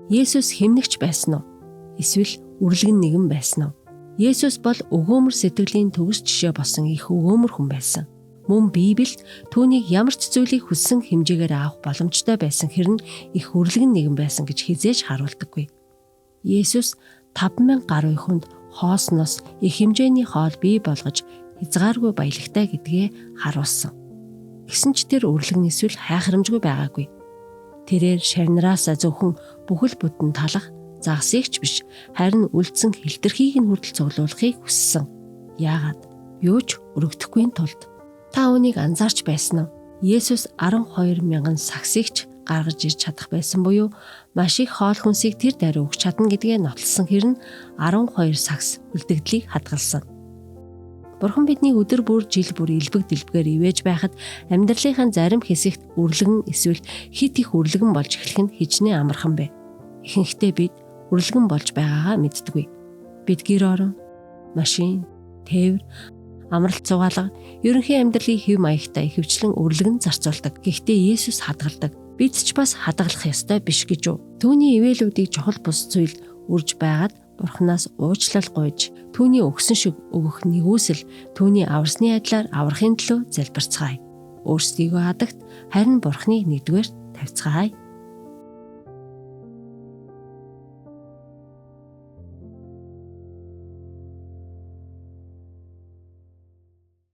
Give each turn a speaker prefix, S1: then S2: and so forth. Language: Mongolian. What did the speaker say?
S1: Есүс хэмнэгч байсан уу? Эсвэл үрлэгэн нэгэн байсан уу? Есүс бол өгөөмөр сэтгэлийн төгс жишээ болсон их өгөөмөр хүн байсан. Мөн Библиэд түүнийг ямар ч зүйлийг хүссэн хэмжээгээр авах боломжтой байсан хэрн их үрлэгэн нэгэн байсан гэж хизээж харуулдаггүй. Есүс 5,000 гаруй хүнд хоосноос их хэмжээний хоол бий болгож хязгааргүй баялагтай гэдгээ харуулсан. Гэсэн ч тэр үрлэгэн эсвэл хайхрамжгүй байгаагүй. Тэрээр шавнараасаа зөвхөн бүхэл бүтэн талах загсыг ч биш, харин үлдсэн хэлтэрхийг нь хүртэл цуглуулахыг хүссэн. Яагаад? Юу ч өргөдөхгүй тулд. Та үүнийг анзаарч байсан уу? Есүс 12,000 саксигч гаргаж ирж чадах байсан буюу маш их хоол хүнсийг тэр даруй өгч чадна гэдгээ нотолсон хэрн 12 сакс үлдэгдлийг хадгалсан. Бурхан бидний өдөр бүр жил бүр элбэг дэлбгээр ивэж байхад амьдралынхаа зарим хэсэгт үрлэгэн эсвэл хит их үрлэгэн болж эхлэх нь хичнээн амархан бэ. Ихэнхдээ бид үрлэгэн болж байгаагаа мэддэггүй. Бид гэр орон, машин, тээвэр, амралт цугаалга, ерөнхий амьдралын хэв маягтай ихэвчлэн үрлэгэн зарцуулдаг. Гэхдээ Есүс хадгалдаг. Бид ч бас хадгалах ёстой биш гэж үү? Түүний ивэлүүдийг чухал бус зүйл үрж байгаад Бурханаас уучлал гуйж, түүний өгсөн шиг өгөх нэгүсэл, түүний аварсны адилаар аврахын төлөө залбирцгаая. Өөрсдийгөө хадагт харин Бурханыг нэгдүгээр тавьцгаая.